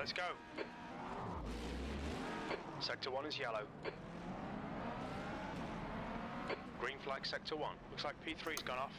Let's go. Sector 1 is yellow. Green flag Sector 1. Looks like P3's gone off.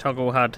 Toggle HUD.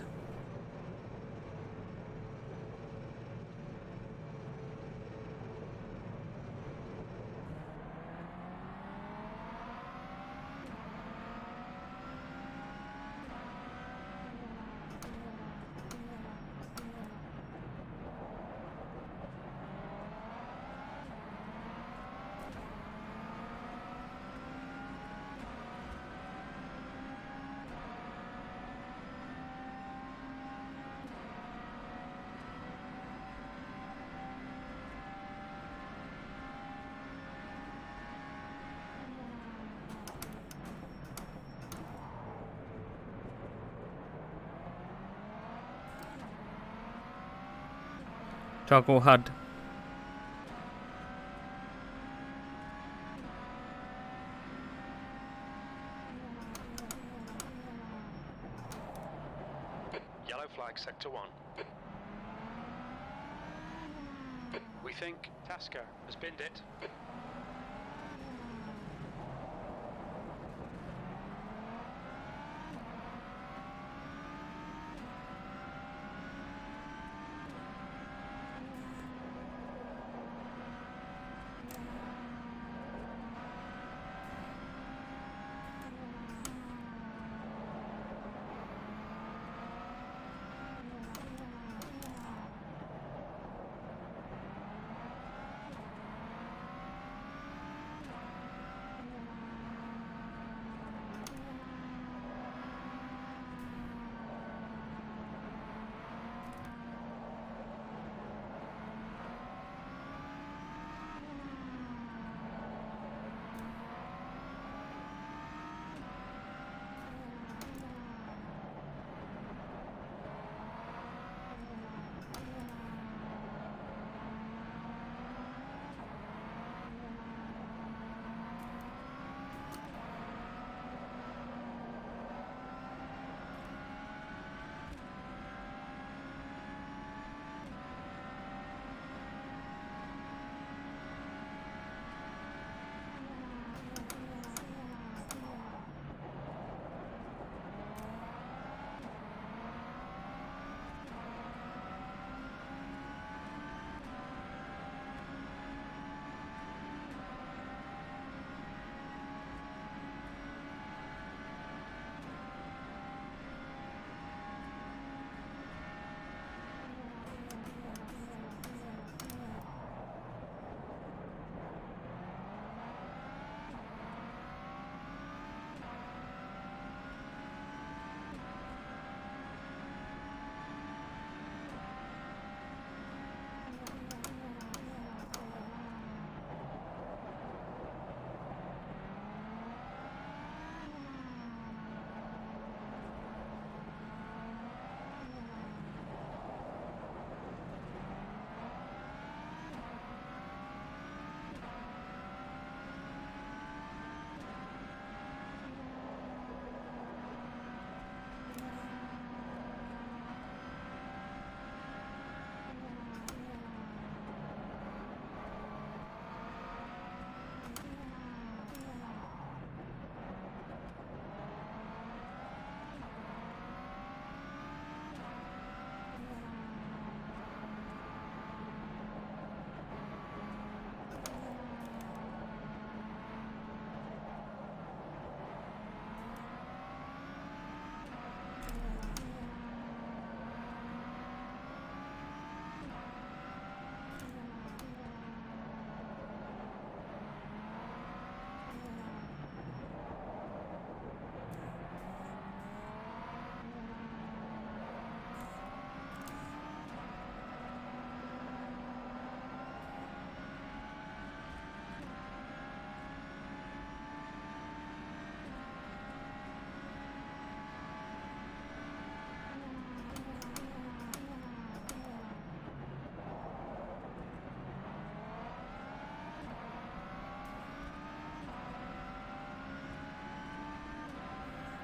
Toggle HUD. Yellow flag Sector 1. We think Tasker has binned it.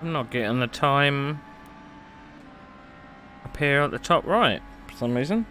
I'm not getting the time up here at the top right for some reason.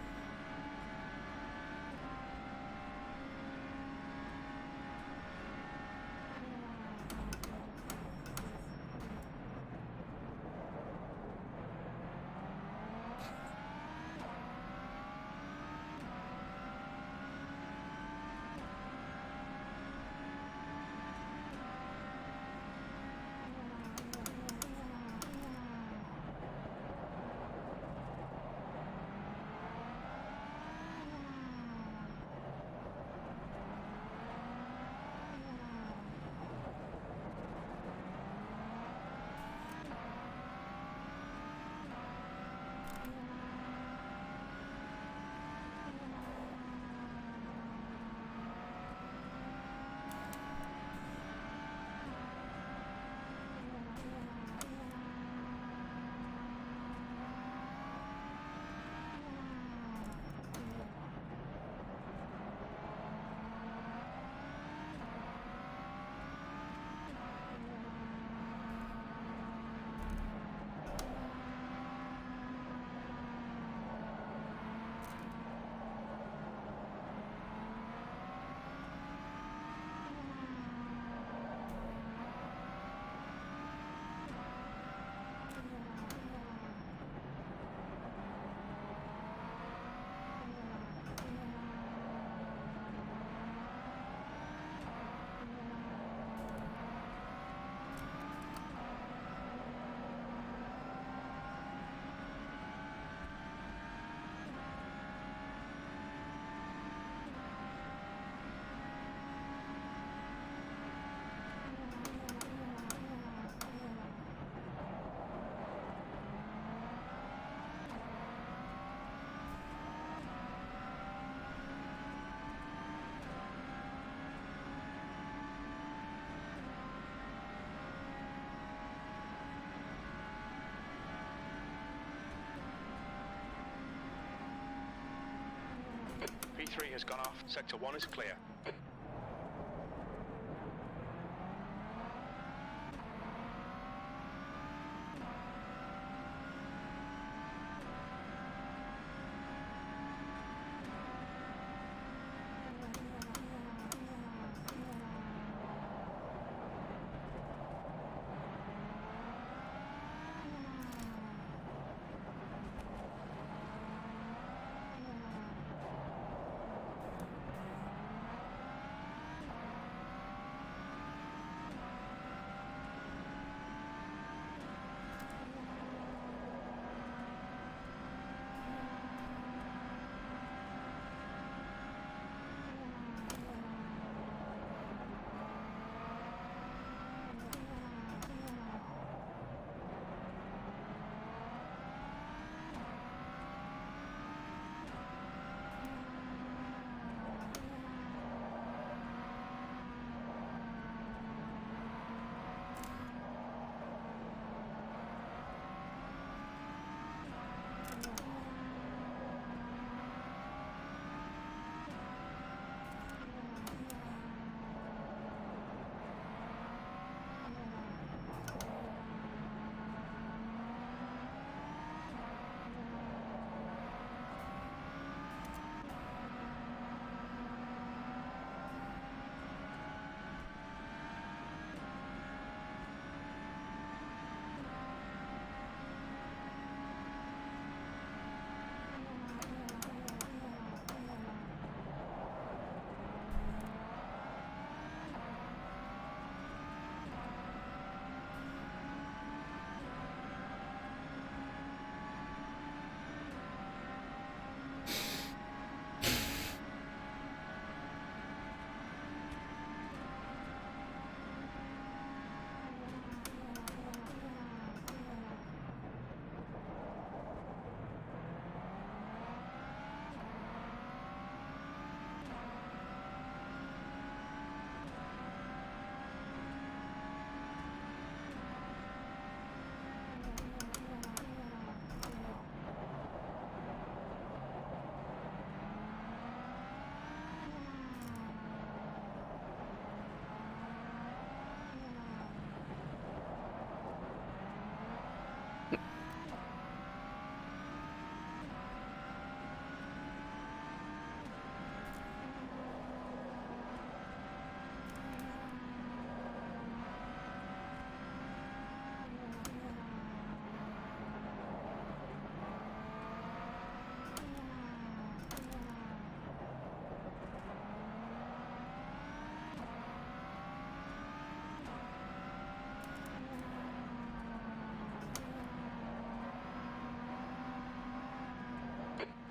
P3 has gone off. Sector 1 is clear.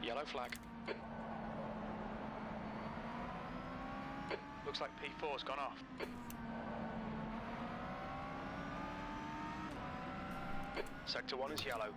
Yellow flag. Looks like P4's gone off. Sector 1 is yellow.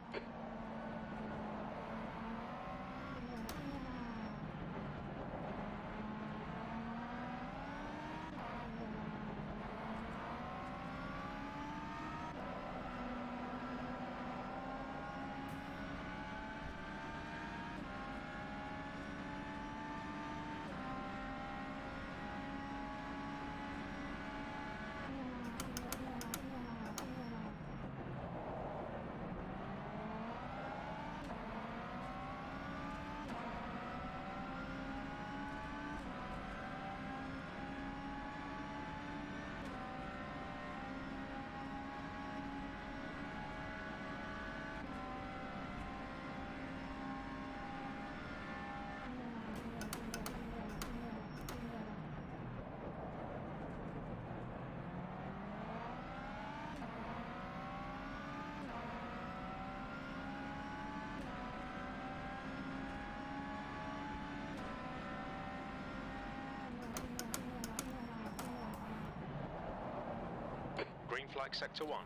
Green flag sector 1.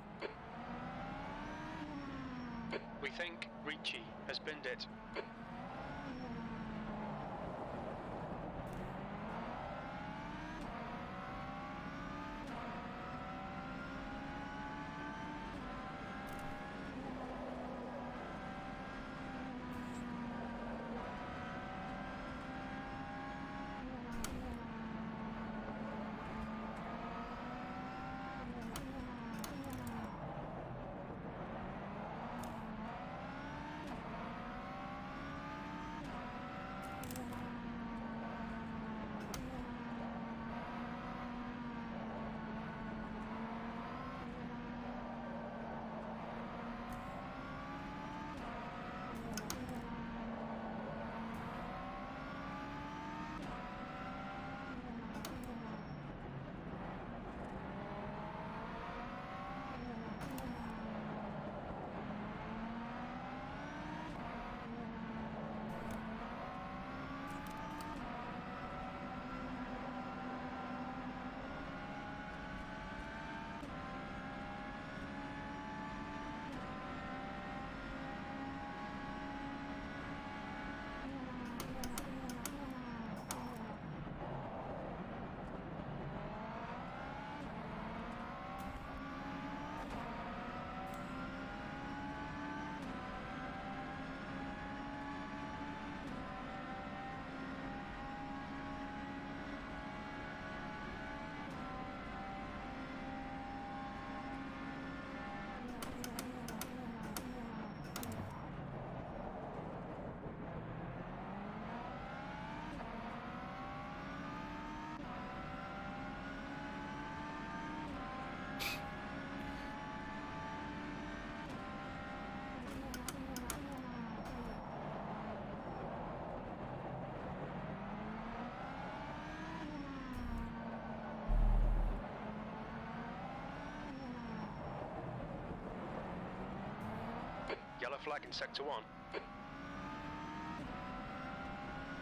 We think Ricci has binned it. Yellow flag in sector 1.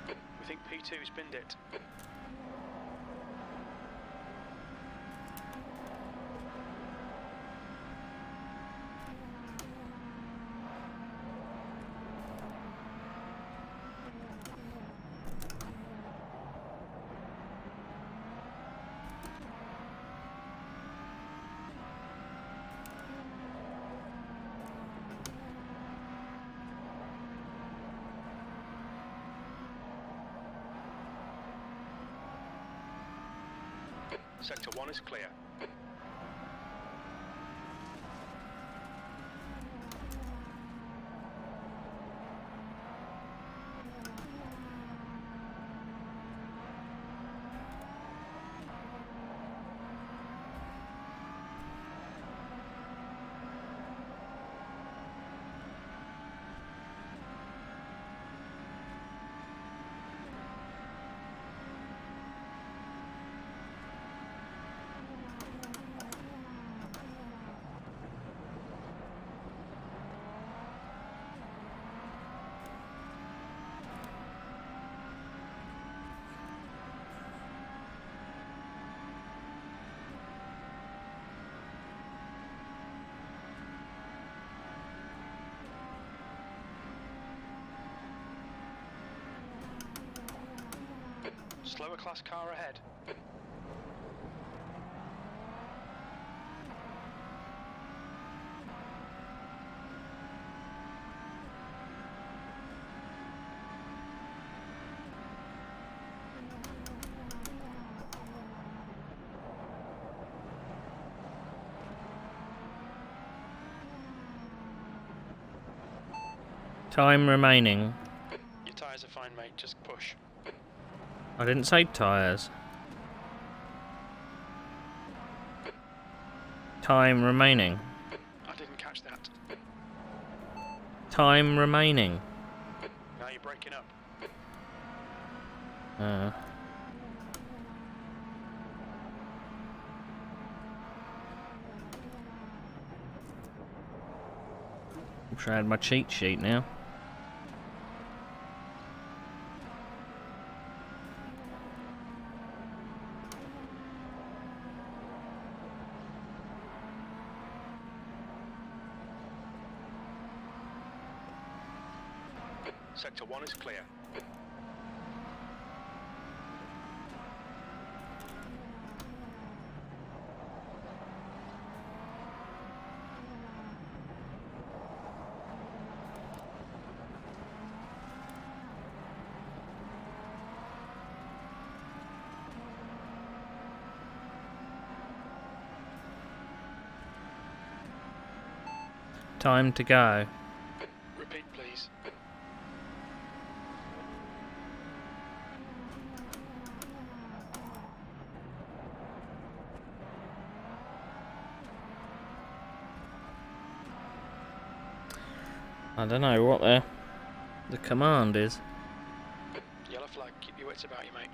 We think P2's binned it. Sector 1 is clear. Slower class car ahead. Time remaining. Your tyres are fine, mate. Just push. I didn't say tyres. Time remaining. I didn't catch that. Time remaining. Now you're breaking up. Wish I had my cheat sheet now. Sector 1 is clear. Time to go. Repeat, please. I don't know what the command is. Yellow flag. Keep your wits about you, mate.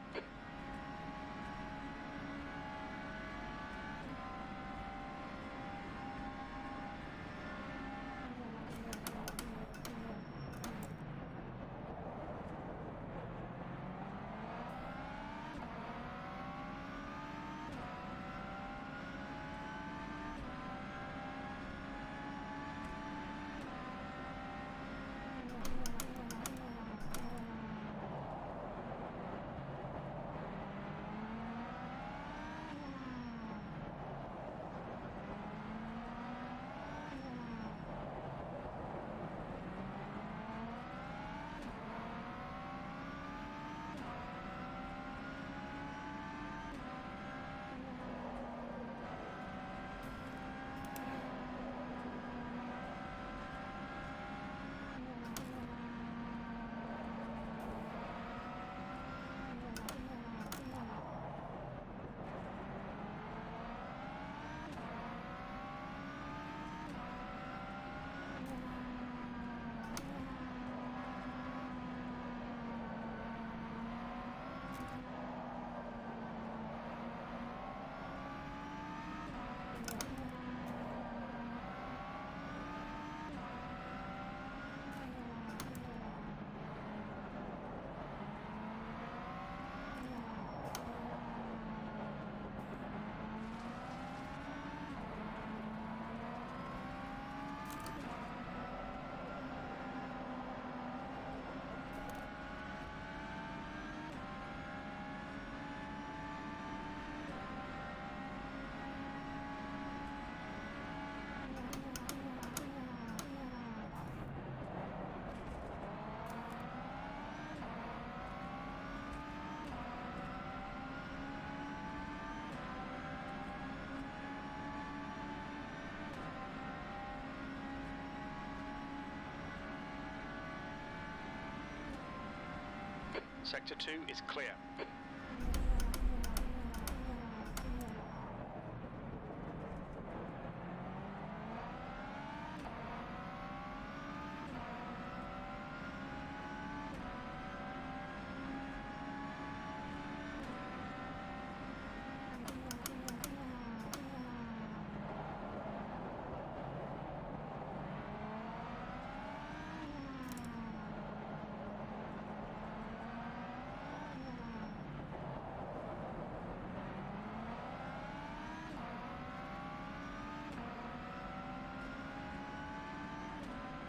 Sector 2 is clear.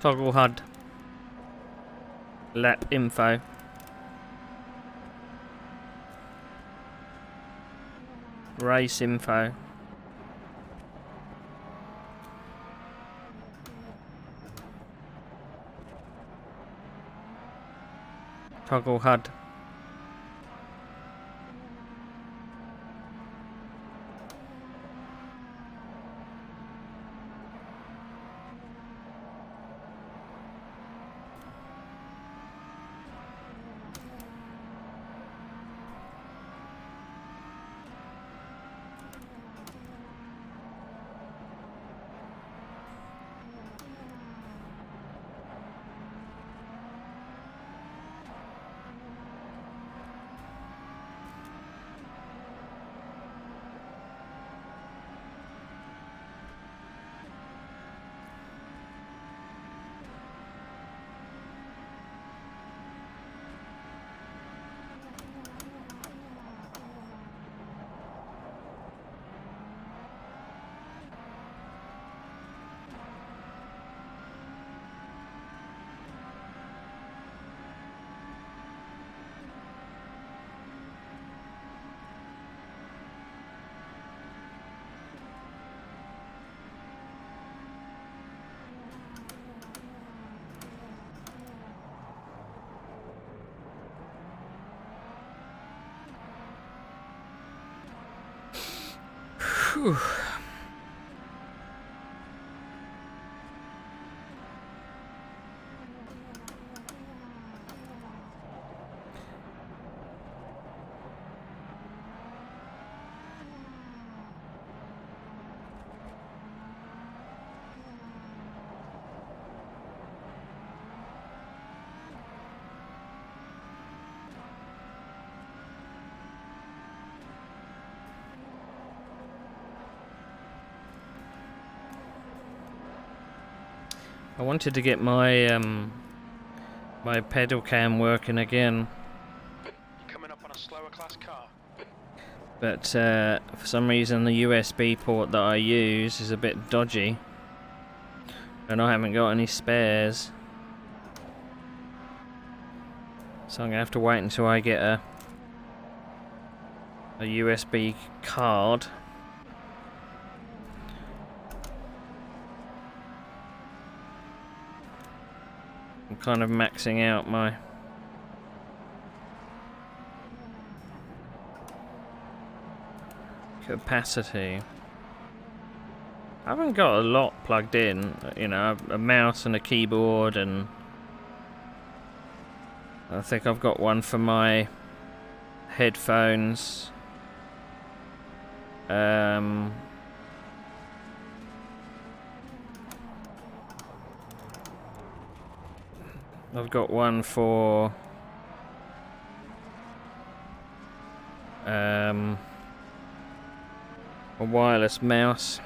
Toggle HUD. Lap info. Race info. Toggle HUD. Whew. I wanted to get my my pedal cam working again, Coming up on a slower class car. but for some reason the USB port that I use is a bit dodgy, and I haven't got any spares. So I'm gonna have to wait until I get a USB card. I'm kind of maxing out my capacity. I haven't got a lot plugged in, you know, a mouse and a keyboard, and I think I've got one for my headphones. I've got one for a wireless mouse.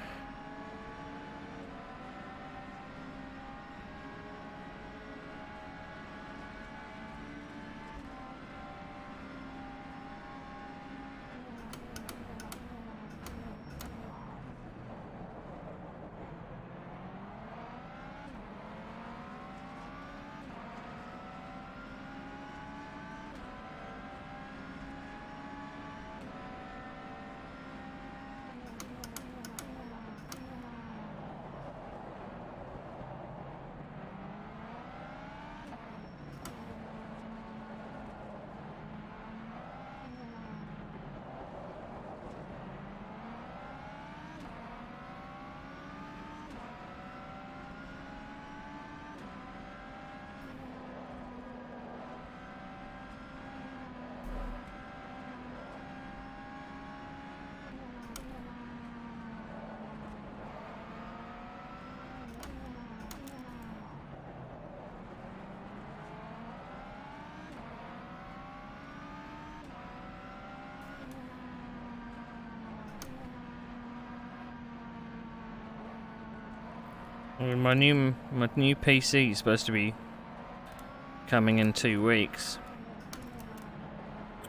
Well, my new PC is supposed to be coming in 2 weeks.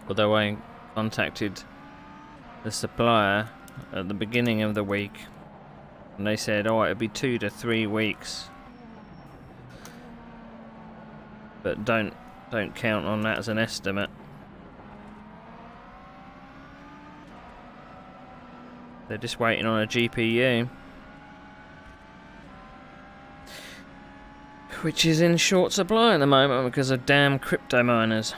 Although I contacted the supplier at the beginning of the week, and they said, oh, it'll be 2 to 3 weeks. But don't count on that as an estimate. They're just waiting on a GPU, which is in short supply at the moment because of damn crypto miners.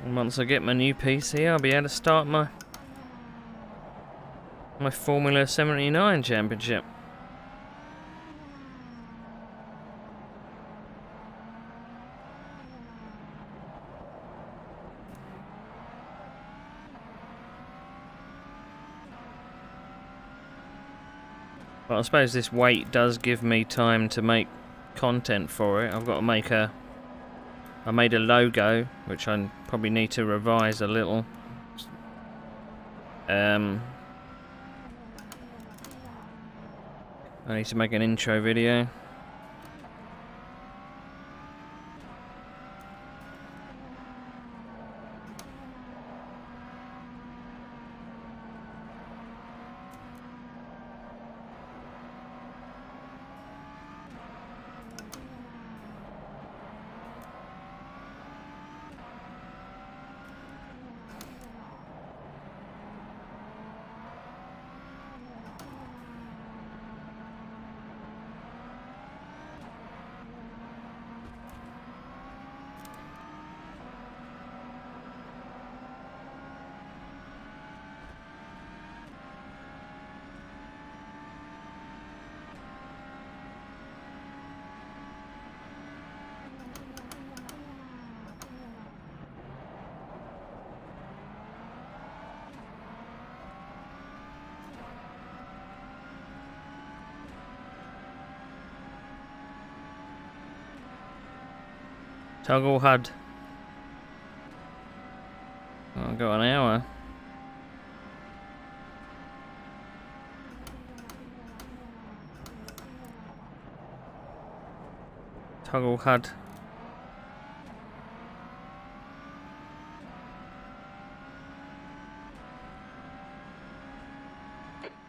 And once I get my new PC, I'll be able to start my Formula 79 championship. But I suppose this wait does give me time to make content for it. I've got to make I made a logo, which I probably need to revise a little. I need to make an intro video. Toggle HUD. I've got an hour. Toggle HUD.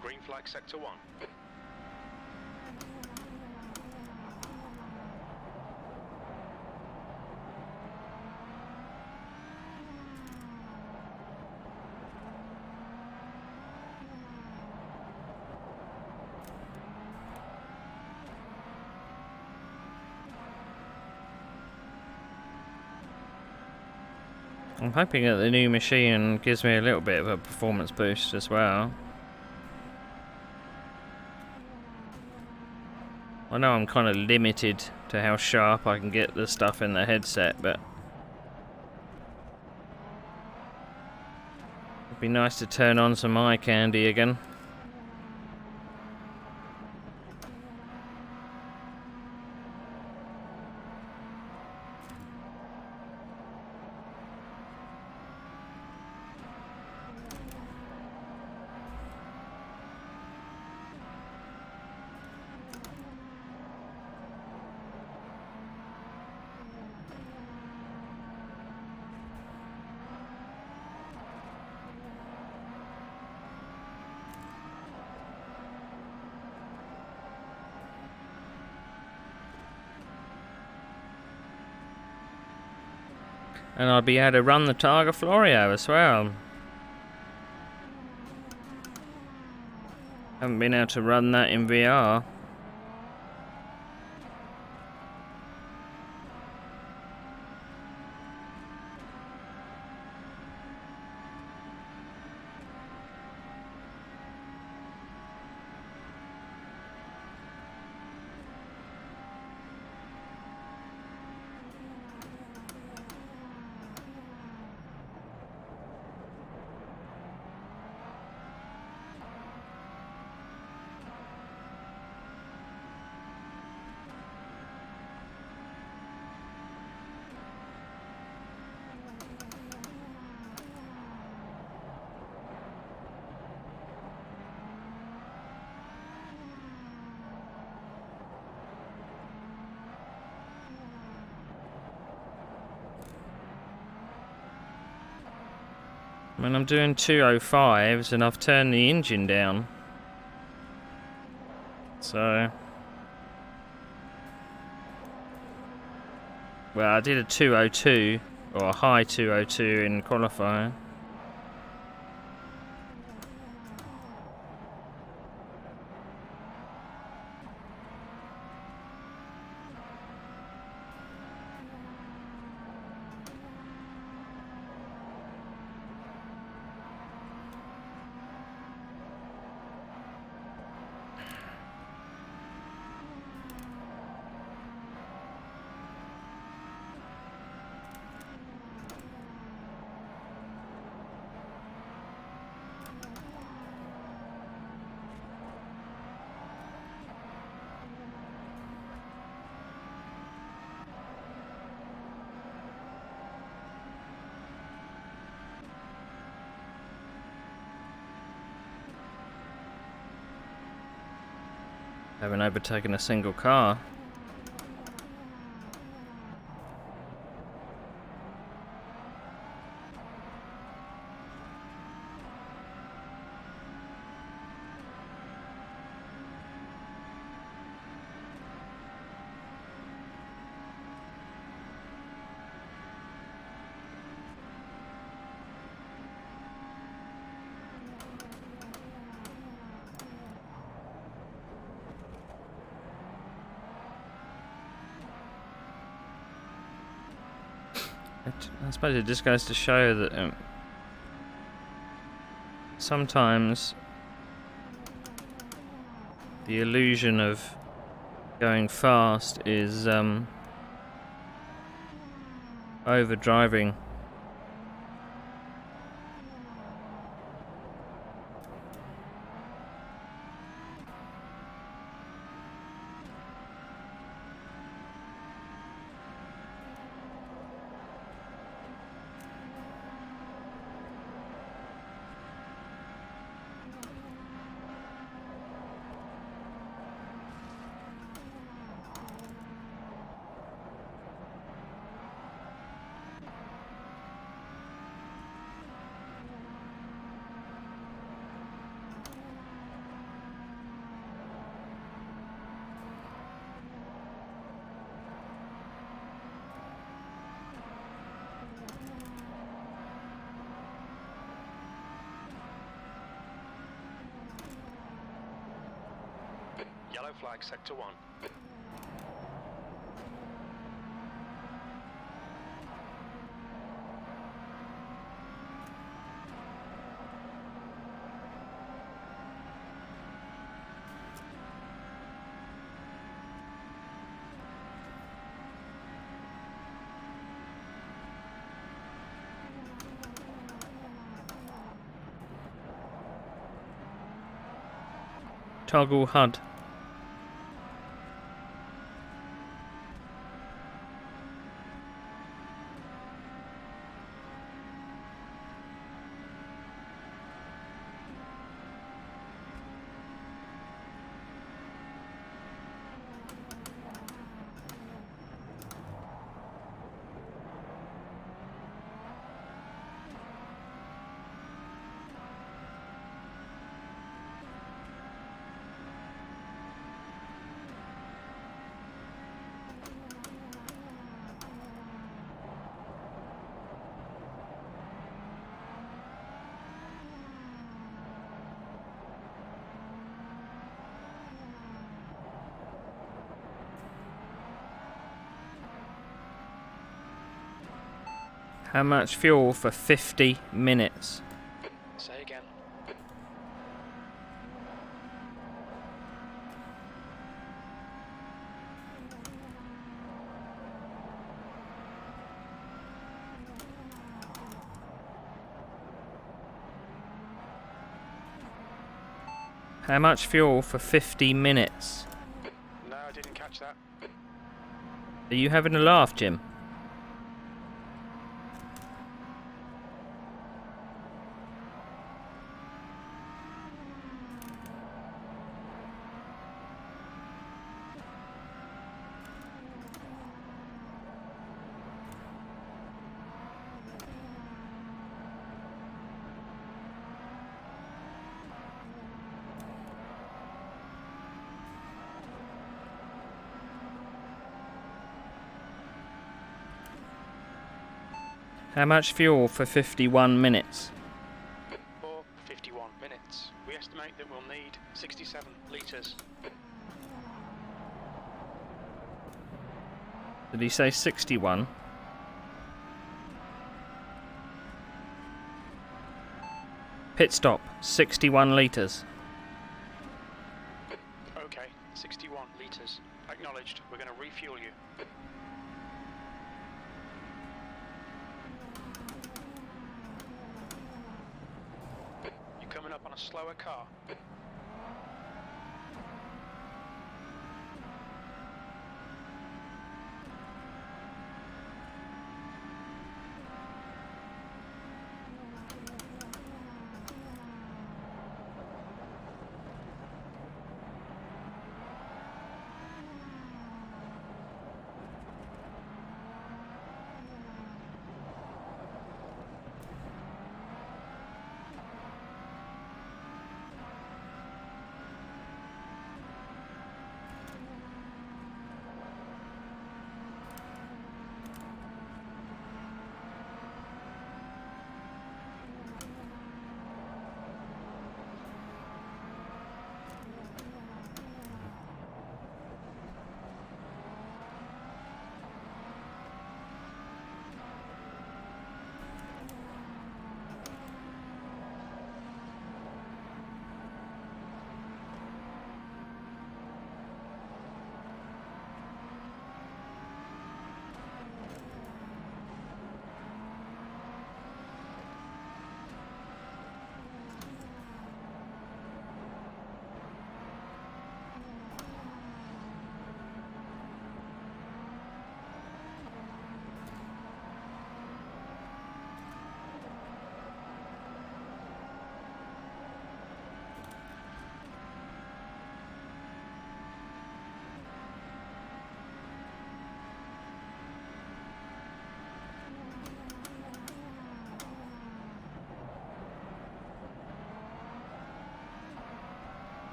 Green flag sector 1. I'm hoping that the new machine gives me a little bit of a performance boost as well. I know I'm kind of limited to how sharp I can get the stuff in the headset, but it'd be nice to turn on some eye candy again. And I'll be able to run the Targa Florio as well. Haven't been able to run that in VR. I mean, I'm doing 205s and I've turned the engine down. So... well, I did a 202, or a high 202 in qualifying. Haven't overtaken a single car. I suppose it just goes to show that sometimes the illusion of going fast is overdriving. Yellow flag, sector 1. Toggle HUD. How much fuel for 50 minutes? Say again. How much fuel for 50 minutes? No, I didn't catch that. Are you having a laugh, Jim? How much fuel for 51 minutes? For 51 minutes, we estimate that we'll need 67 litres. Did he say 61? Pit stop, 61 litres. Okay, 61 litres. Acknowledged. We're going to refuel you. You're coming up on a slower car.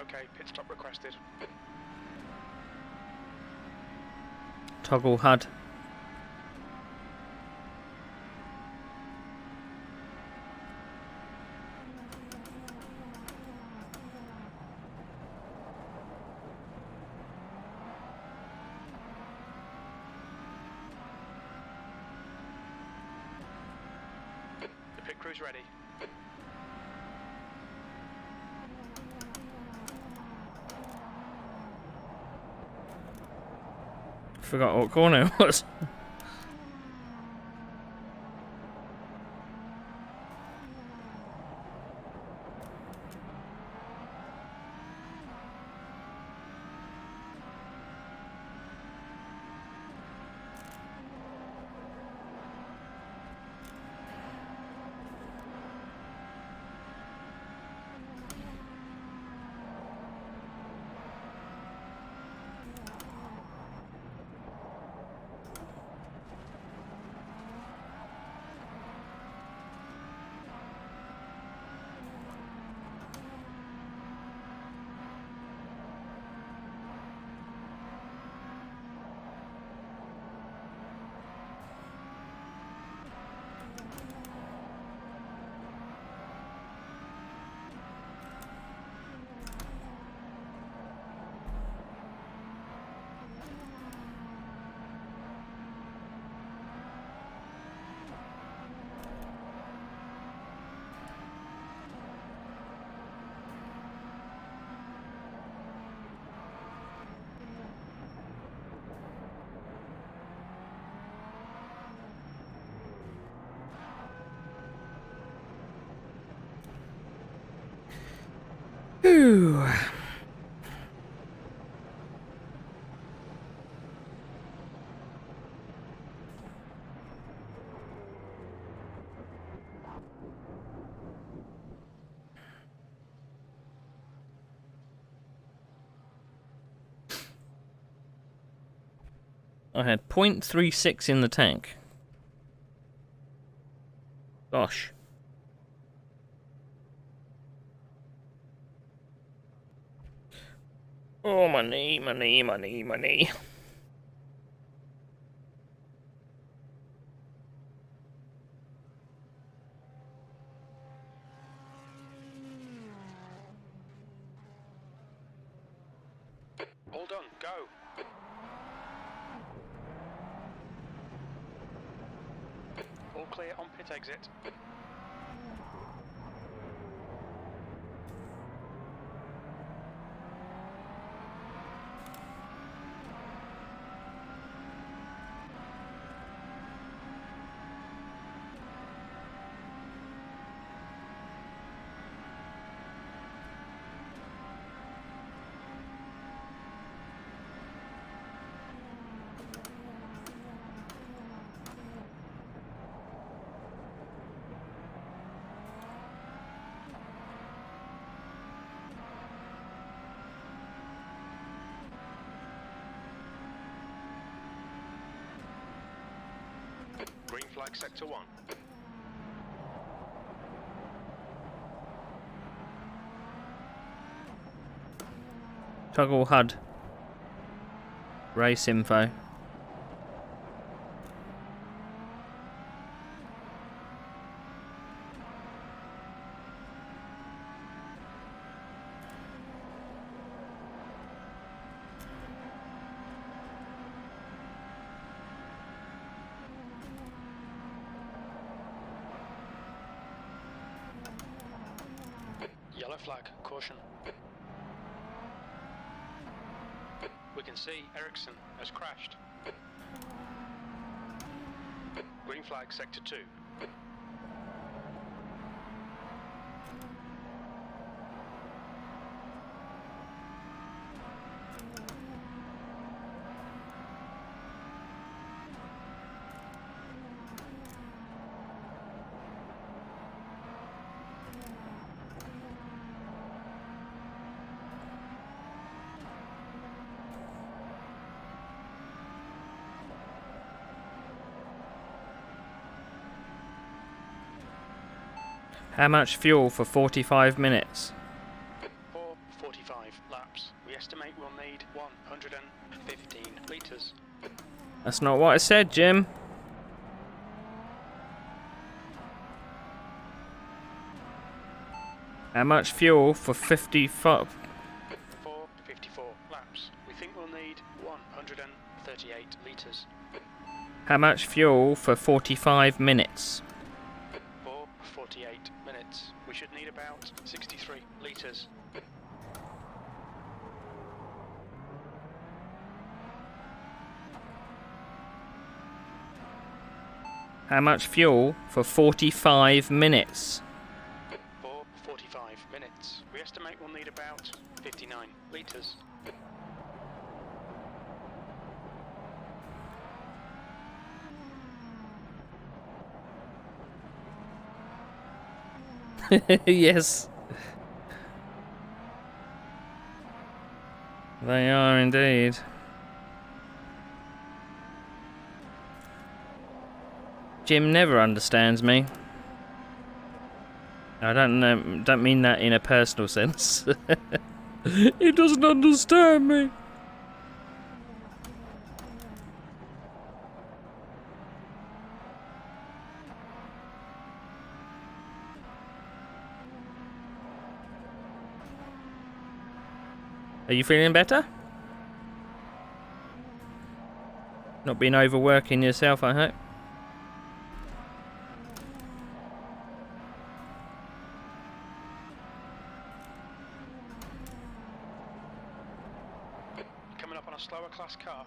Okay, pit stop requested. Toggle HUD. The pit crew's ready. Forgot what corner it was. Whew. I had 0.36 in the tank. Gosh. Oh, my knee, my knee, my knee, my knee. All done, go. All clear on pit exit. Green flag sector 1. Toggle HUD. Race info. Yellow flag, caution. We can see Ericsson has crashed. Green flag sector 2. How much fuel for 45 minutes? For 45 laps. We estimate we'll need 115 litres. That's not what I said, Jim. How much fuel for 55? For 54 laps. We think we'll need 138 litres. How much fuel for 45 minutes? For 48 minutes. We should need about 63 litres. How much fuel for 45 minutes? For 45 minutes. We estimate we'll need about 59 litres. Yes. They are indeed. Jim never understands me. I don't mean that in a personal sense. He doesn't understand me. Are you feeling better? Not been overworking yourself, I hope. Coming up on a slower class car.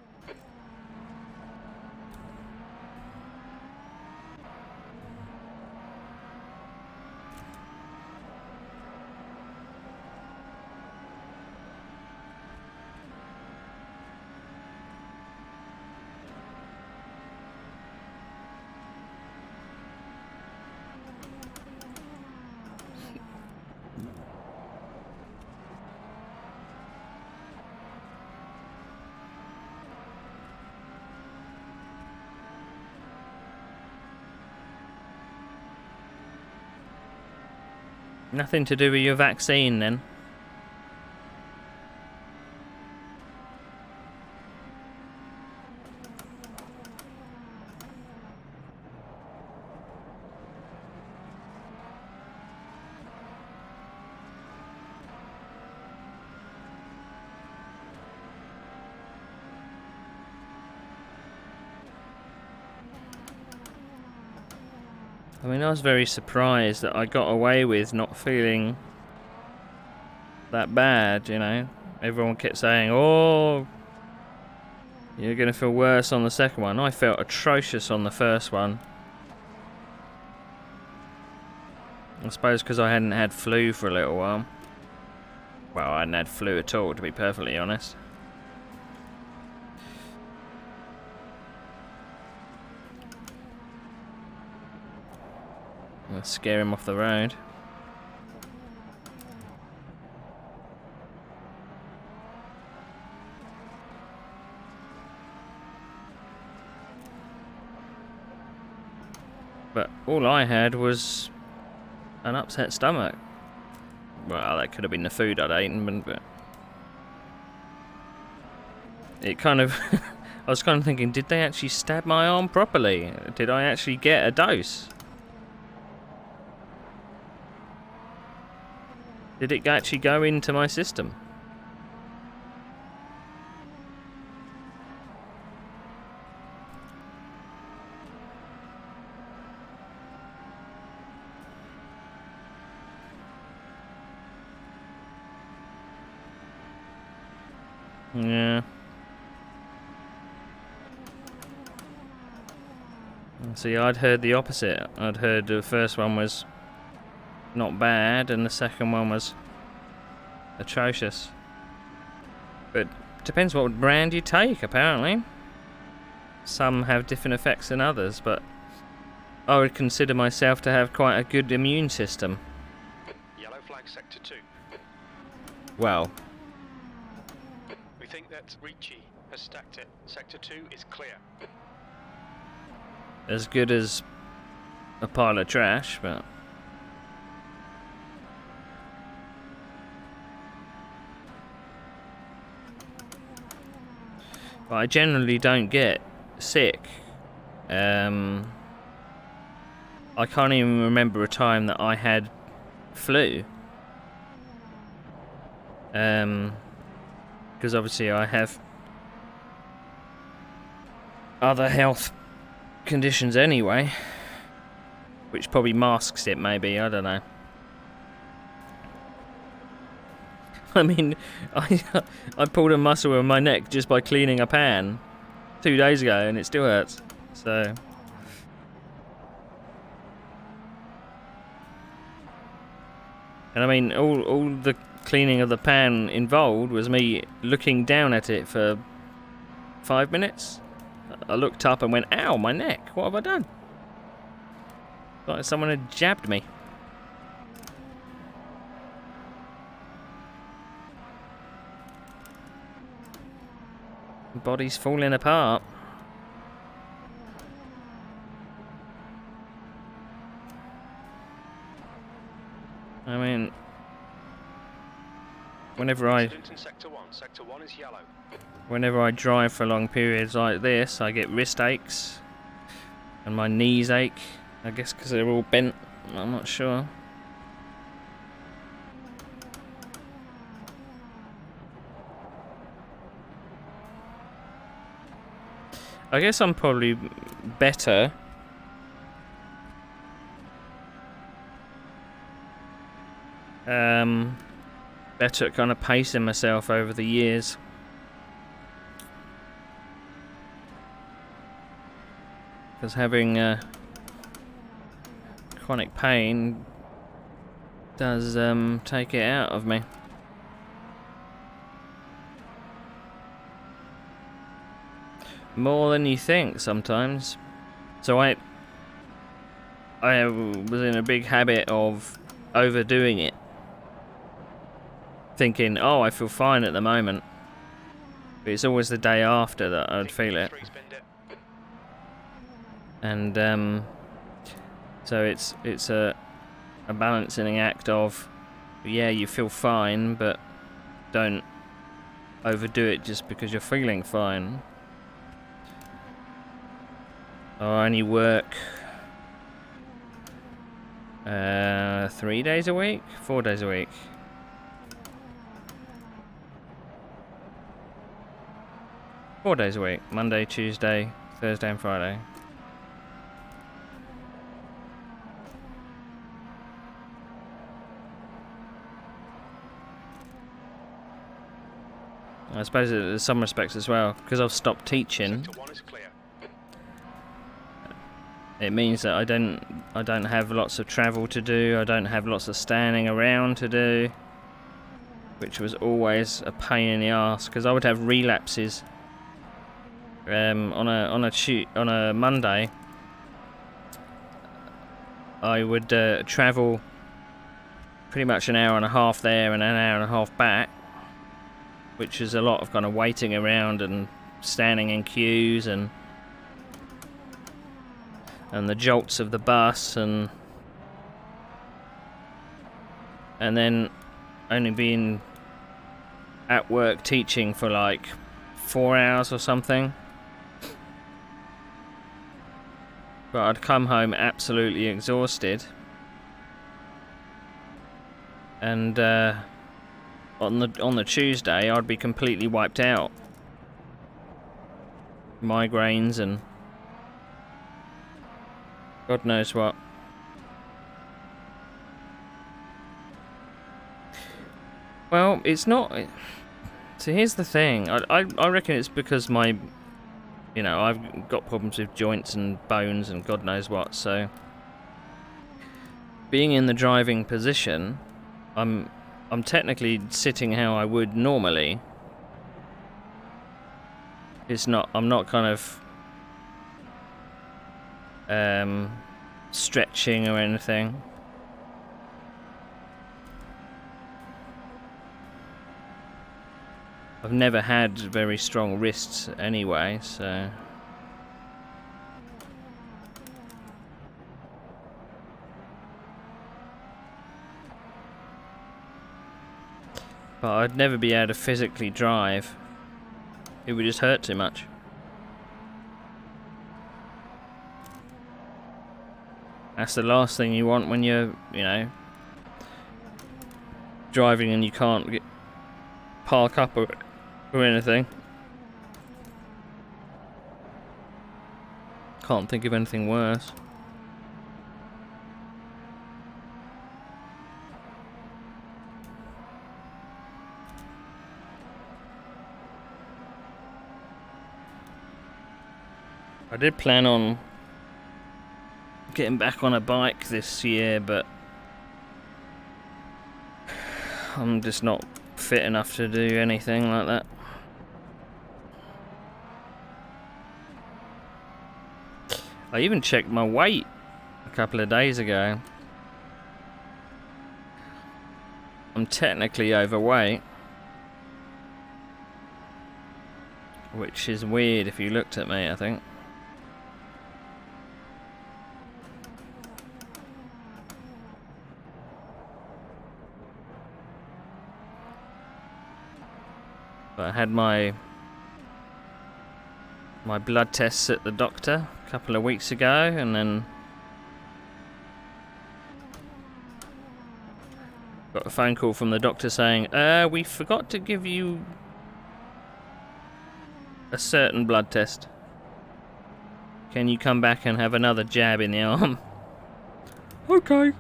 Nothing to do with your vaccine, then? I mean, I was very surprised that I got away with not feeling that bad, you know. Everyone kept saying, oh, you're going to feel worse on the second one. I felt atrocious on the first one. I suppose because I hadn't had flu for a little while. Well, I hadn't had flu at all, to be perfectly honest. Let's scare him off the road. But all I had was an upset stomach. Well, that could have been the food I'd eaten, but it kind of... I was kind of thinking, did they actually stab my arm properly? Did I actually get a dose? Did it actually go into my system? Yeah. See, I'd heard the opposite. I'd heard the first one was not bad and the second one was atrocious. But depends what brand you take, apparently. Some have different effects than others, but I would consider myself to have quite a good immune system. Yellow flag sector 2. Well, We think that Ricci has stacked it. Sector 2 is clear. as good as a pile of trash, but I generally don't get sick. I can't even remember a time that I had flu. Because obviously I have other health conditions anyway, which probably masks it, maybe, I don't know. I mean, I pulled a muscle in my neck just by cleaning a pan 2 days ago and it still hurts, so... And I mean, all the cleaning of the pan involved was me looking down at it for 5 minutes. I looked up and went, ow, my neck, what have I done? Like someone had jabbed me. The body's falling apart. I mean, whenever I drive for long periods like this, I get wrist aches and my knees ache. I guess because they're all bent. I'm not sure. I guess I'm probably better better at kind of pacing myself over the years. Because having chronic pain does take it out of me. More than you think sometimes. So I was in a big habit of overdoing it. Thinking, oh, I feel fine at the moment. But it's always the day after that I'd feel it. And so it's a balancing act of, yeah, you feel fine, but don't overdo it just because you're feeling fine. I only work 3 days a week? 4 days a week. Four days a week. Monday, Tuesday, Thursday and Friday. I suppose in some respects as well, because I've stopped teaching. Sector 1 is clear. It means that I don't have lots of travel to do. I don't have lots of standing around to do, which was always a pain in the arse, because I would have relapses on a Monday. I would travel pretty much an hour and a half there and an hour and a half back, which is a lot of kind of waiting around and standing in queues and the jolts of the bus, and then only being at work teaching for like 4 hours or something. But I'd come home absolutely exhausted, and on the Tuesday I'd be completely wiped out. Migraines and God knows what. Well, it's not. So here's the thing. I reckon it's because I've got problems with joints and bones and God knows what. So being in the driving position, I'm technically sitting how I would normally. I'm not kind of stretching or anything. I've never had very strong wrists anyway, so but I'd never be able to physically drive. It would just hurt too much. That's the last thing you want when you're, driving and you can't park up or anything. Can't think of anything worse. I did plan on getting back on a bike this year, but I'm just not fit enough to do anything like that. I even checked my weight a couple of days ago. I'm technically overweight, which is weird if you looked at me, I think. But I had my blood tests at the doctor a couple of weeks ago, and then got a phone call from the doctor saying, we forgot to give you a certain blood test. Can you come back and have another jab in the arm? Okay.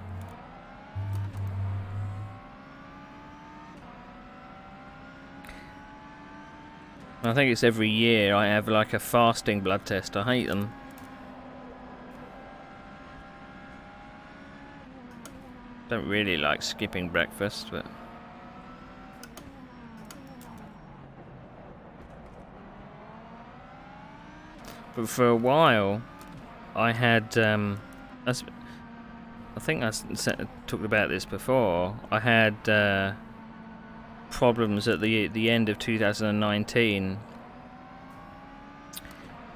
I think it's every year I have like a fasting blood test. I hate them. Don't really like skipping breakfast, but for a while I had I think I talked about this before. I had problems at the end of 2019.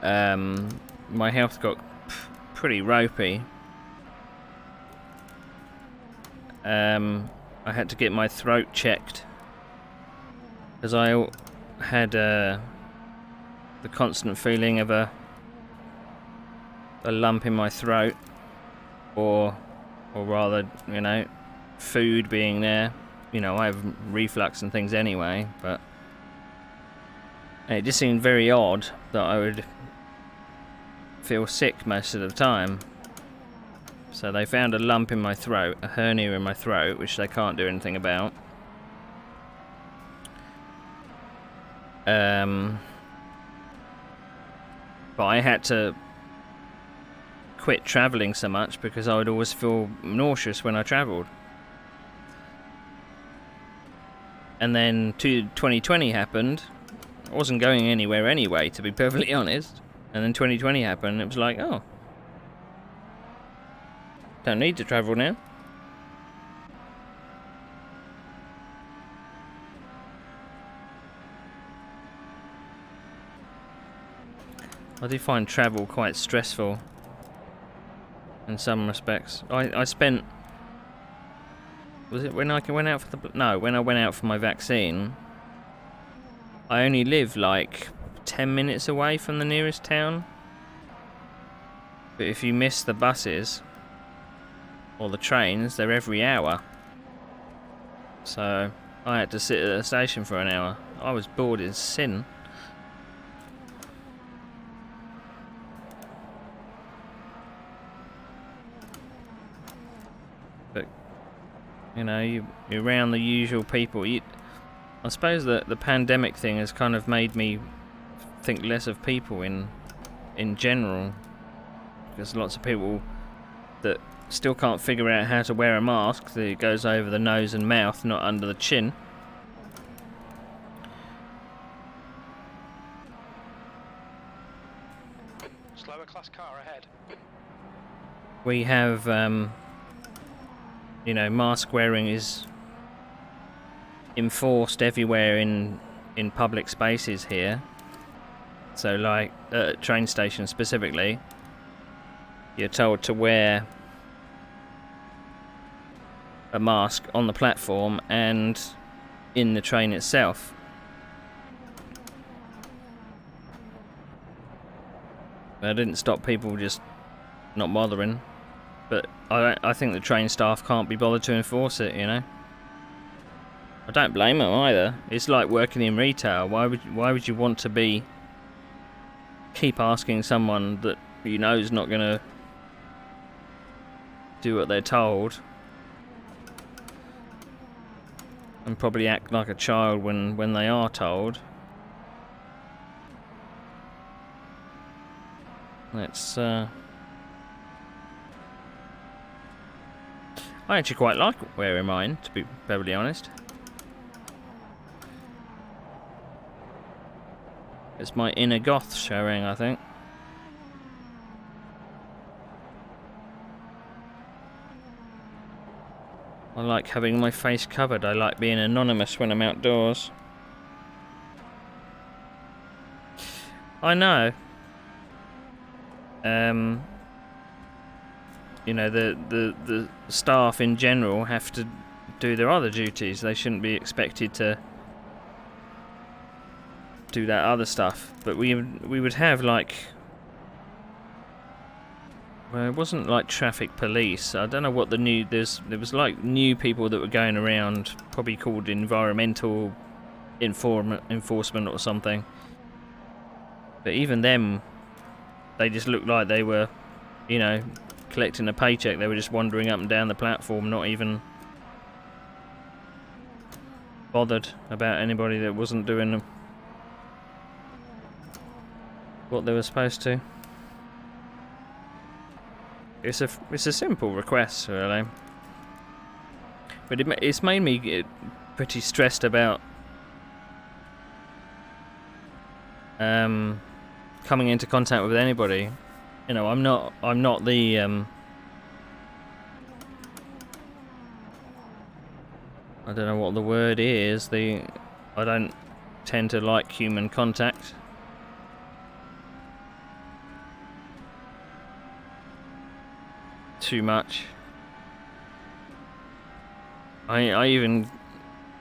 My health got pretty ropey. I had to get my throat checked because I had the constant feeling of a lump in my throat, or rather, food being there. I have reflux and things anyway, but it just seemed very odd that I would feel sick most of the time. So they found a lump in my throat, a hernia in my throat, which they can't do anything about. But I had to quit travelling so much because I would always feel nauseous when I travelled. And then 2020 happened. I wasn't going anywhere anyway, to be perfectly honest. And then 2020 happened, and it was like, oh, don't need to travel now. I do find travel quite stressful in some respects. I spent, was it when I went out for the, no, when I went out for my vaccine, I only live like 10 minutes away from the nearest town. But if you miss the buses or the trains, they're every hour. So I had to sit at the station for an hour. I was bored as sin. But you know, you're around the usual people. I suppose that the pandemic thing has kind of made me think less of people in general, because lots of people that still can't figure out how to wear a mask that goes over the nose and mouth, not under the chin. Slower class car ahead. We have, you know, mask wearing is enforced everywhere in public spaces here. So like at train stations specifically, you're told to wear a mask on the platform and in the train itself. That didn't stop people just not bothering, but I think the train staff can't be bothered to enforce it, you know. I don't blame them either. It's like working in retail. Why would you want to keep asking someone that you know is not going to do what they're told, and probably act like a child when they are told? Let's I actually quite like wearing mine, to be perfectly honest. It's my inner goth showing, I think. I like having my face covered. I like being anonymous when I'm outdoors. I know. You know, the staff in general have to do their other duties. They shouldn't be expected to do that other stuff. But we would have like, well, it wasn't like traffic police. I don't know what the new there was like new people that were going around, probably called environmental enforcement or something. But even them, they just looked like they were, you know, collecting a paycheck. They were just wandering up and down the platform, not even bothered about anybody that wasn't doing what they were supposed to. It's a simple request, really, but it's made me pretty stressed about coming into contact with anybody. You know, I'm not the I don't know what the word is. I don't tend to like human contact. Too much. I even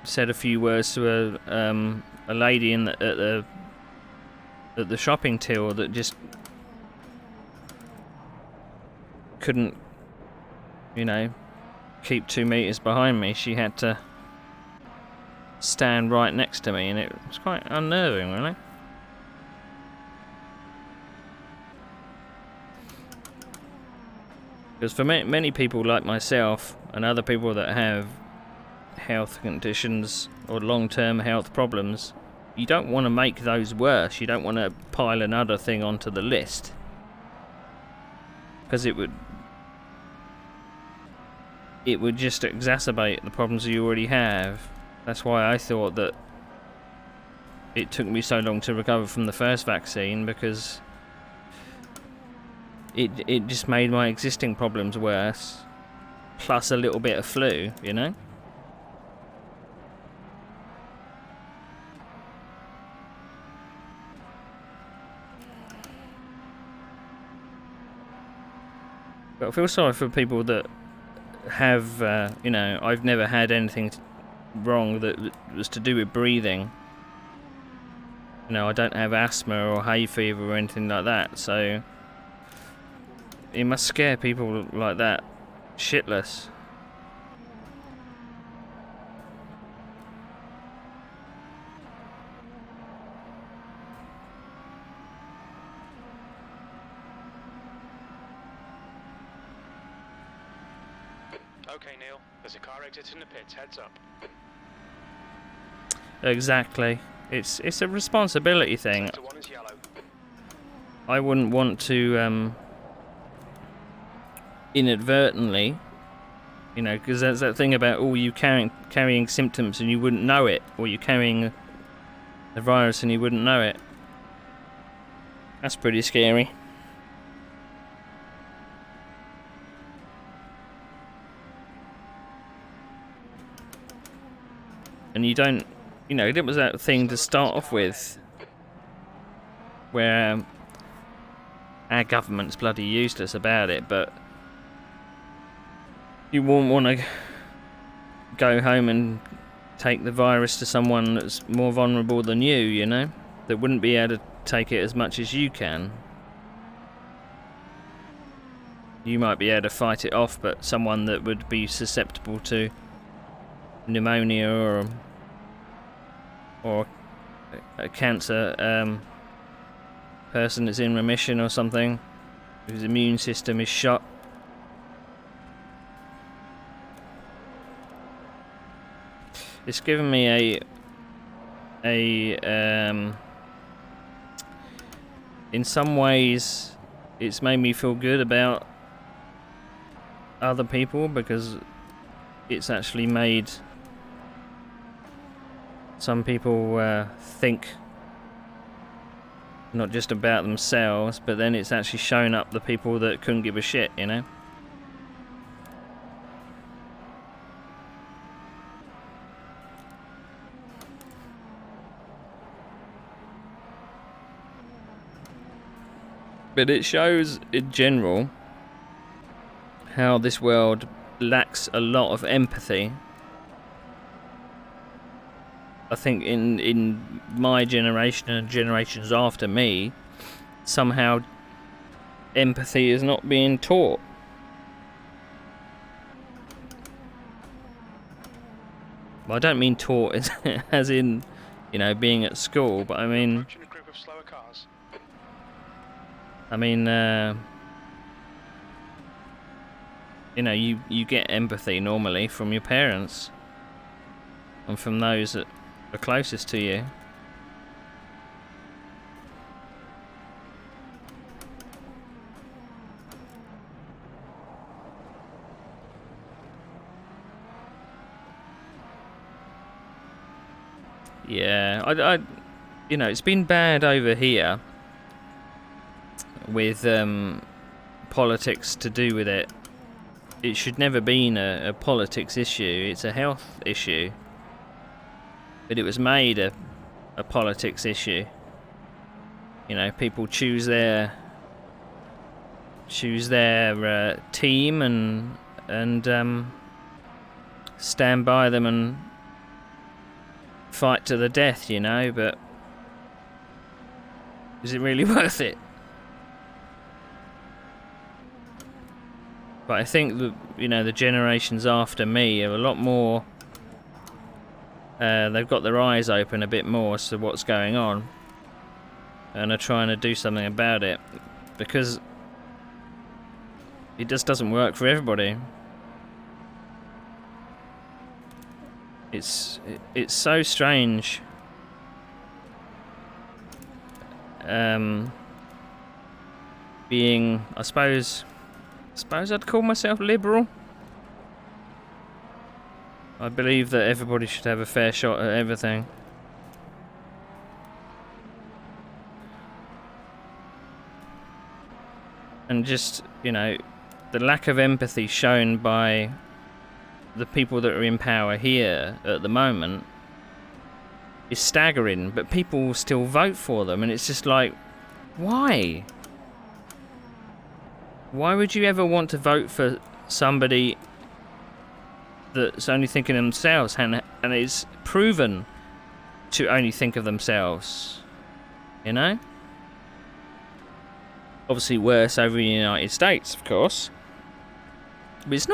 said a few words to a lady at the shopping till that just couldn't, you know, keep 2 meters behind me. She had to stand right next to me, and it was quite unnerving, really. Because for many people like myself and other people that have health conditions or long-term health problems, you don't want to make those worse. You don't want to pile another thing onto the list, because it would just exacerbate the problems you already have. That's why I thought that it took me so long to recover from the first vaccine, because it just made my existing problems worse, plus a little bit of flu, you know? But I feel sorry for people that have, you know, I've never had anything wrong that was to do with breathing. You know, I don't have asthma or hay fever or anything like that, so it must scare people like that shitless. Okay, Neil, there's a car exit in the pits, heads up. Exactly. It's a responsibility thing. Sector 1 is yellow. I wouldn't want to inadvertently, you know, because there's that thing about, oh, you carrying symptoms and you wouldn't know it, or you carrying the virus and you wouldn't know it. That's pretty scary. And you don't, you know, it was that thing to start off with where our government's bloody useless about it, but you wouldn't want to go home and take the virus to someone that's more vulnerable than you know, that wouldn't be able to take it as much as you can. You might be able to fight it off, but someone that would be susceptible to pneumonia or a cancer person that's in remission or something, whose immune system is shot. It's given me in some ways it's made me feel good about other people, because it's actually made some people think not just about themselves, but then it's actually shown up the people that couldn't give a shit, you know? But it shows in general how this world lacks a lot of empathy. I think in my generation and generations after me, somehow empathy is not being taught. Well, I don't mean taught as in, you know, being at school, but I mean, you know, you get empathy normally from your parents and from those that are closest to you. Yeah, I you know, it's been bad over here with politics to do with it. It should never been a politics issue. It's a health issue. But it was made a politics issue. You know, people choose their team and stand by them and fight to the death, you know, but is it really worth it? But I think that, you know, the generations after me are a lot more, they've got their eyes open a bit more as to what's going on and are trying to do something about it, because it just doesn't work for everybody. It's so strange being, I suppose I'd call myself liberal. I believe that everybody should have a fair shot at everything. And just, you know, the lack of empathy shown by the people that are in power here at the moment is staggering, but people will still vote for them, and it's just like, why? Why would you ever want to vote for somebody that's only thinking of themselves and is proven to only think of themselves? You know? Obviously worse over in the United States, of course. But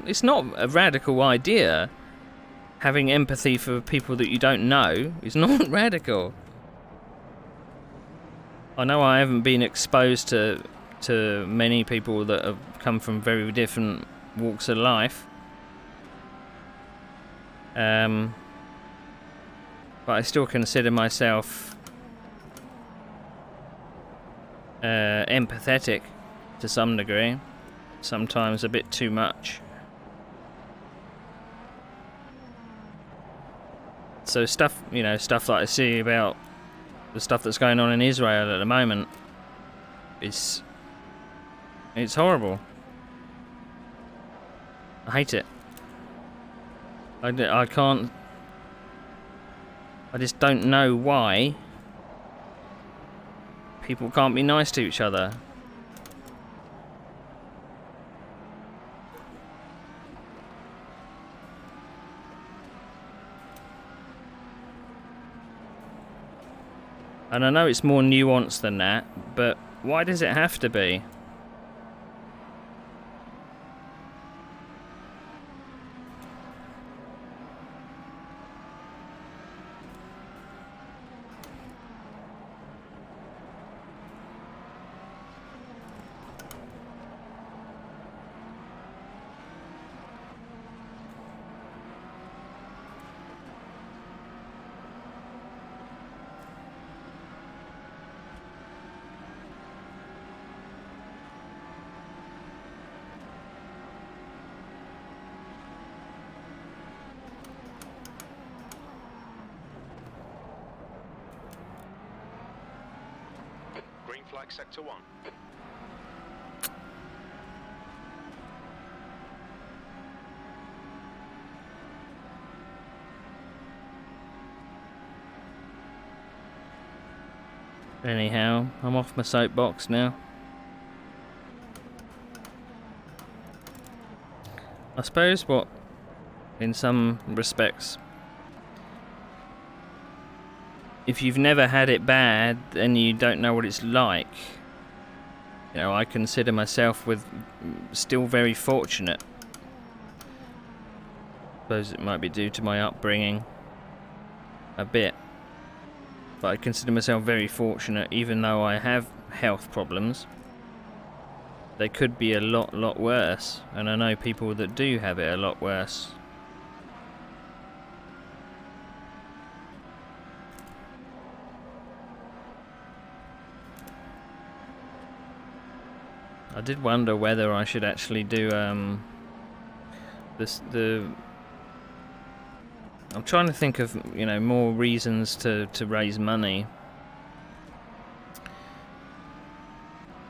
it's not a radical idea. Having empathy for people that you don't know is not radical. I know I haven't been exposed to many people that have come from very different walks of life. But I still consider myself empathetic to some degree. Sometimes a bit too much. So stuff that I see about the stuff that's going on in Israel at the moment it's horrible. I hate it. I can't. I just don't know why people can't be nice to each other. And I know it's more nuanced than that, but why does it have to be? Green flag sector 1. Anyhow, I'm off my soapbox now. I suppose what, in some respects, if you've never had it bad, then you don't know what it's like. You know, I consider myself still very fortunate. I suppose it might be due to my upbringing a bit. But I consider myself very fortunate, even though I have health problems. They could be a lot worse, and I know people that do have it a lot worse. I did wonder whether I should actually do I'm trying to think of, you know, more reasons to raise money.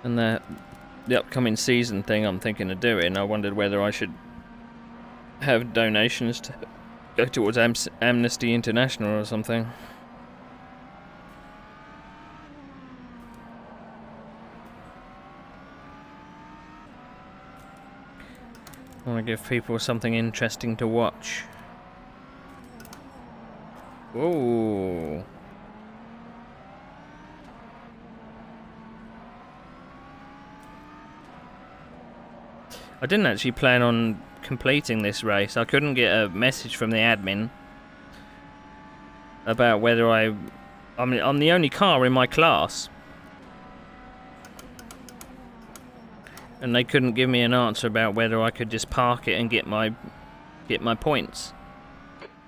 And the upcoming season thing I'm thinking of doing, I wondered whether I should have donations to go towards Amnesty International or something. I want to give people something interesting to watch. Whoa. I didn't actually plan on completing this race. I couldn't get a message from the admin about whether I'm the only car in my class. And they couldn't give me an answer about whether I could just park it and get my points.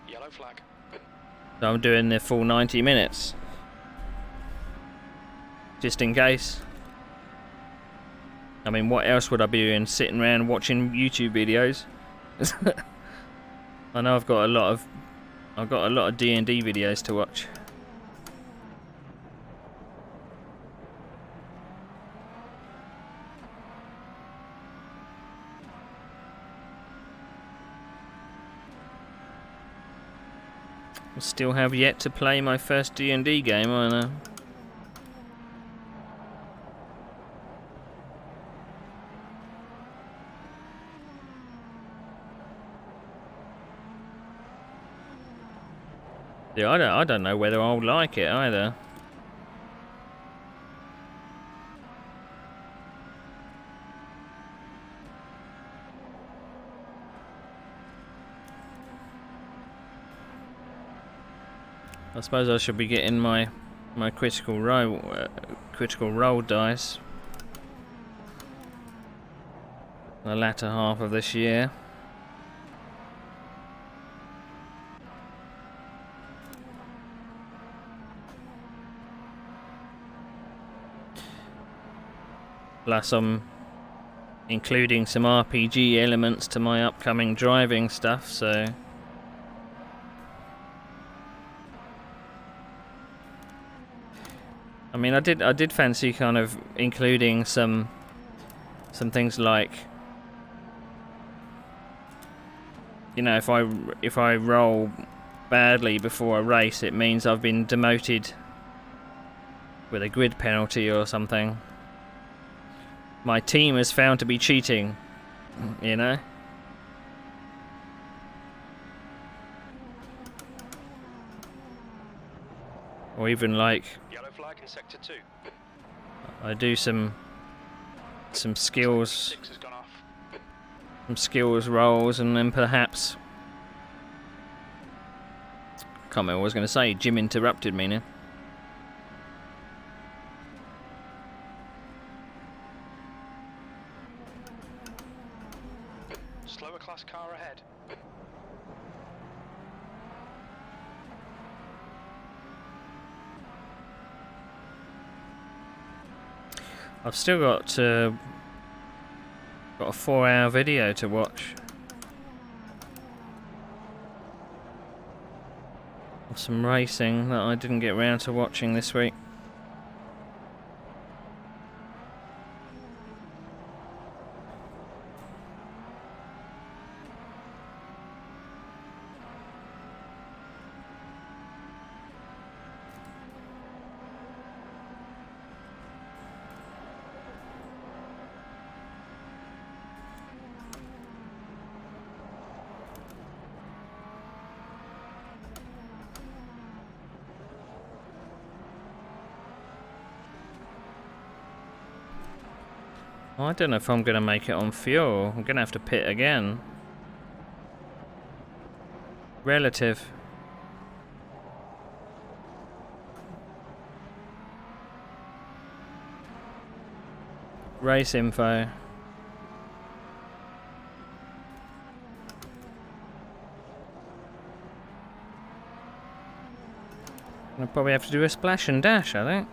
Yellow flag. So I'm doing the full 90 minutes. just in case. I mean, what else would I be doing? Sitting around watching YouTube videos? I know I've got a lot of D&D videos to watch. I still have yet to play my first D&D game, I know. Yeah, I don't know whether I'll like it either. I suppose I should be getting my critical role dice the latter half of this year. Plus I'm including some RPG elements to my upcoming driving stuff, so I mean, I did fancy kind of including some things like, you know, if I roll badly before a race, it means I've been demoted with a grid penalty or something. My team is found to be cheating, you know? Or even like, Yellow flag in sector 2. I do some skills, 6 has gone off. some skills rolls, and then perhaps, can't remember what I was going to say. Jim interrupted me now. Slower class car ahead. I've still got a 4-hour video to watch of some racing that I didn't get round to watching this week. I don't know if I'm going to make it on fuel. I'm going to have to pit again. Relative. Race info. I'll probably have to do a splash and dash, I think.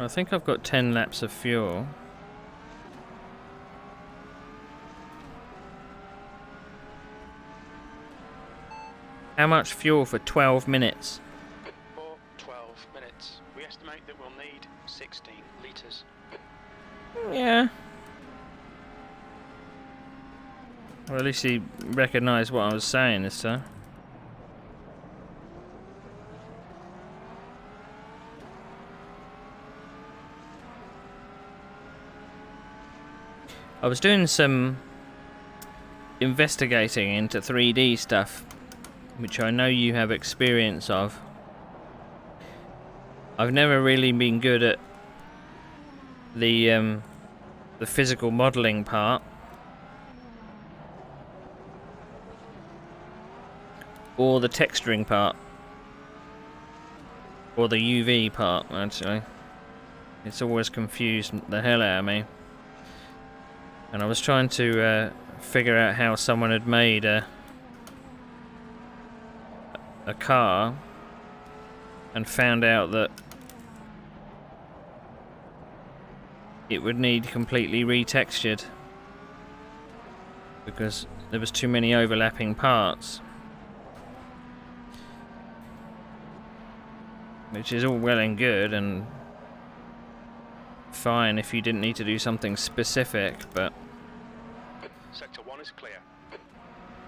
I think I've got 10 laps of fuel. How much fuel for 12 minutes? For 12 minutes. We estimate that we'll need 16 litres. Yeah. Well, at least he recognised what I was saying this time. I was doing some investigating into 3D stuff, which I know you have experience of. I've never really been good at the physical modelling part. or the texturing part, or the UV part, actually. It's always confused the hell out of me. And I was trying to figure out how someone had made a car, and found out that it would need completely retextured because there was too many overlapping parts. Which is all well and good and fine if you didn't need to do something specific, but... Sector 1 is clear.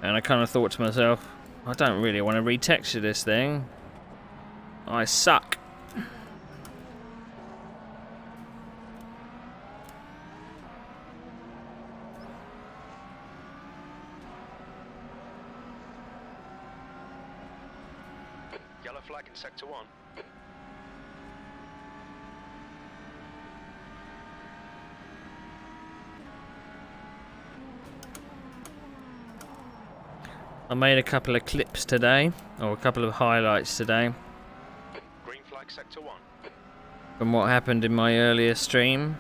And I kind of thought to myself, I don't really want to retexture this thing. I suck. Yellow flag in Sector 1. I made a couple of clips today, or a couple of highlights today, Green flag Sector 1. from what happened in my earlier stream.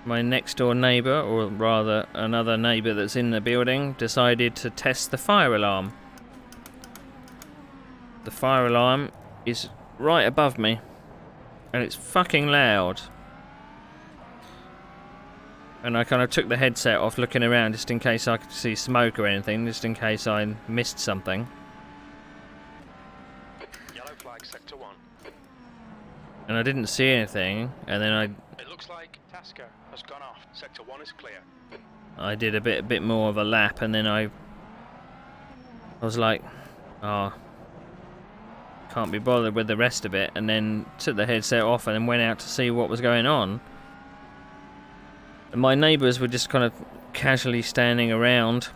My next door neighbour, or rather another neighbour that's in the building, decided to test the fire alarm. The fire alarm is right above me, and it's fucking loud. And I kind of took the headset off, looking around just in case I could see smoke or anything, just in case I missed something. Yellow flag Sector 1. And I didn't see anything, and then It looks like Tasker has gone off. Sector 1 is clear. I did a bit more of a lap, and then I was like, oh, can't be bothered with the rest of it, and then took the headset off and then went out to see what was going on. And my neighbours were just kind of casually standing around,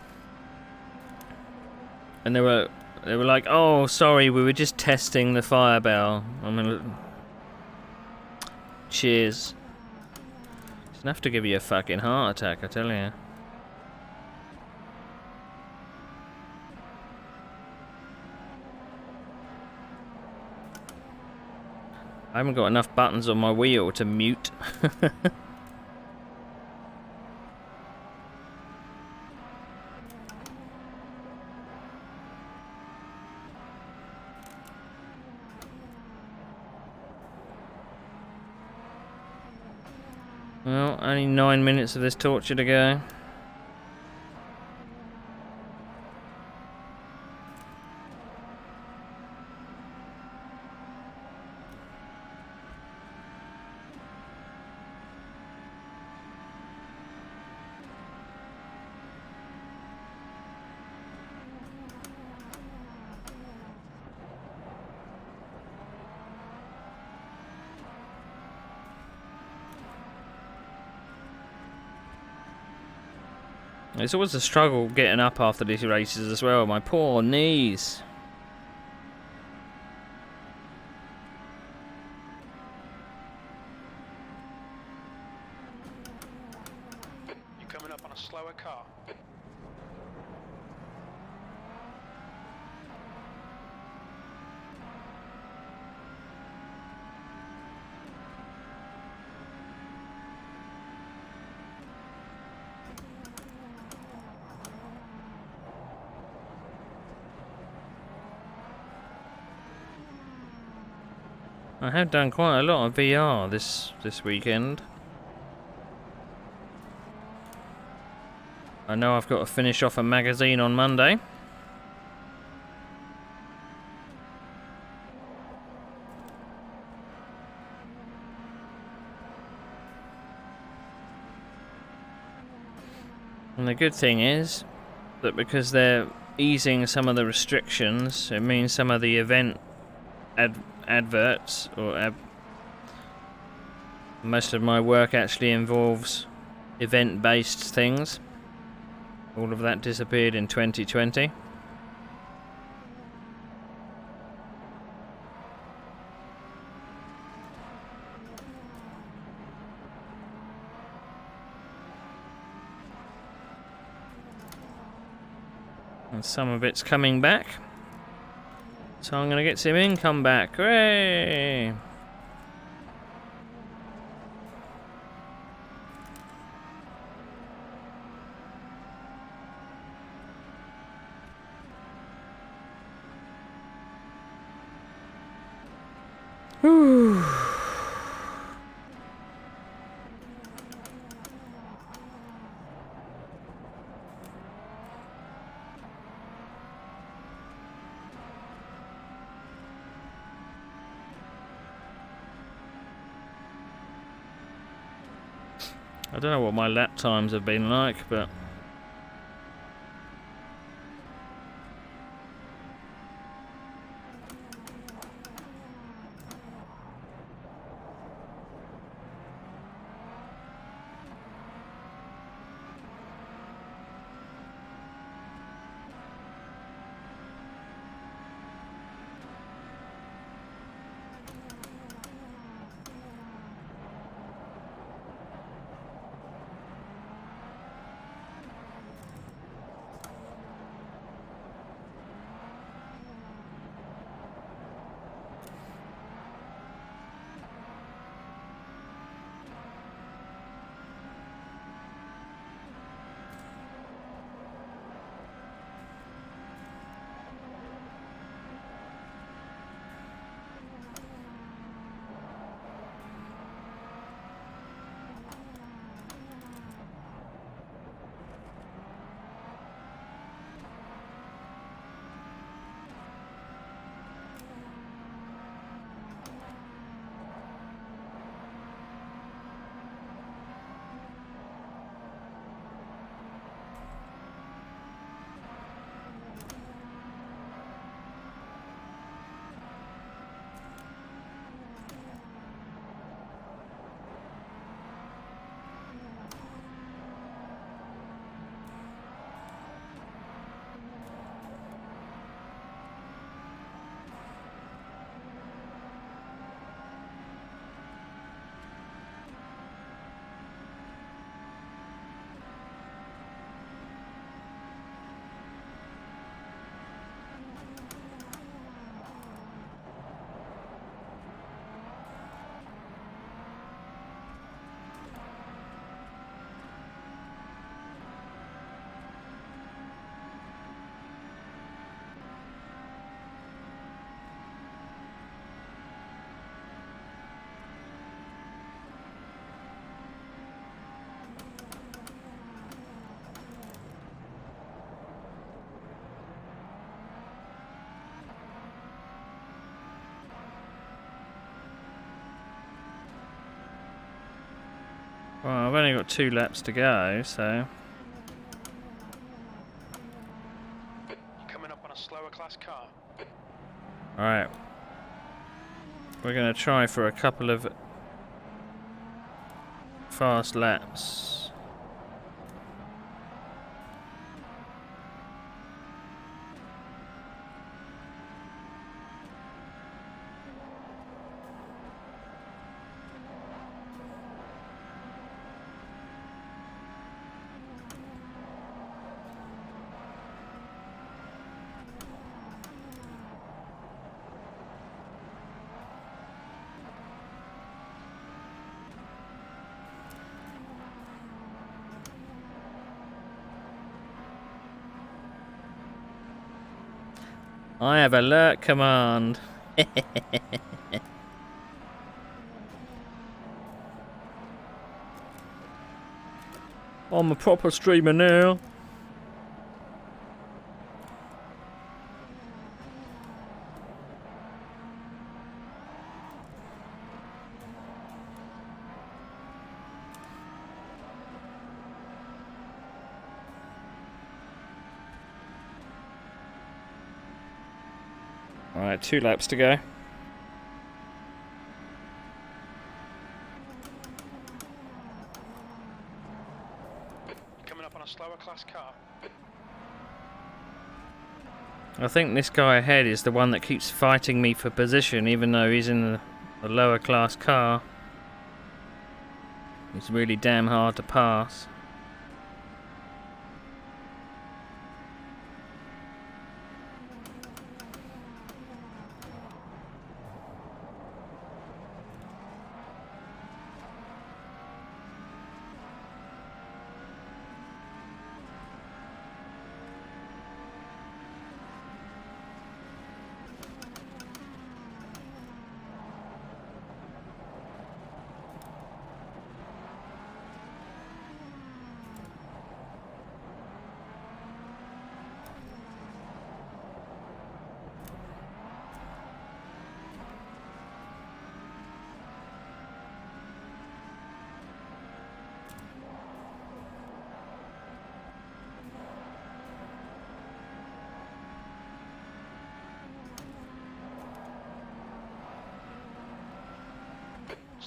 and they were like, oh, sorry, we were just testing the fire bell. I mean, cheers. It's enough to give you a fucking heart attack, I tell you. I haven't got enough buttons on my wheel to mute. Well, only 9 minutes of this torture to go. It's always a struggle getting up after these races as well. My poor knees. You're coming up on a slower car. I have done quite a lot of VR this weekend. I know I've got to finish off a magazine on Monday. And the good thing is that because they're easing some of the restrictions, it means some of the event adverts or most of my work actually involves event-based things. All of that disappeared in 2020. And some of it's coming back. So I'm going to get some income back. Hooray! Whew. I don't know what my lap times have been like, but well, I've only got 2 laps to go, so Coming up on a slower class car. alright. We're going to try for a couple of fast laps. I have alert command. I'm a proper streamer now. Alright, 2 laps to go. Coming up on a slower class car. I think this guy ahead is the one that keeps fighting me for position, even though he's in a lower class car. He's really damn hard to pass.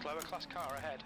Slower class car ahead.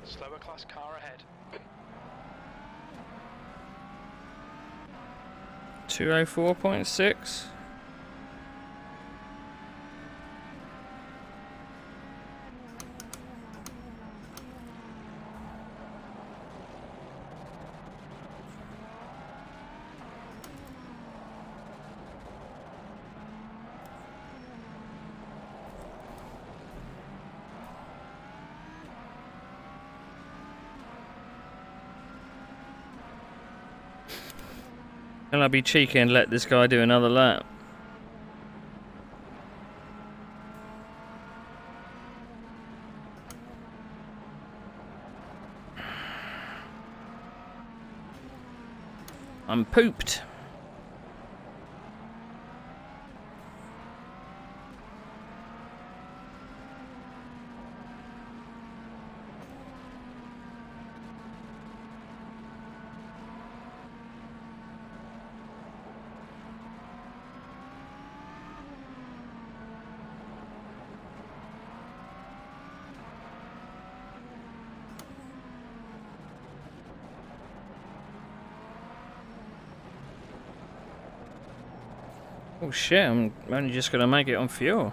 Slower class car ahead. 204.6. Can I be cheeky and let this guy do another lap? I'm pooped. Oh shit, I'm only just gonna make it on fuel.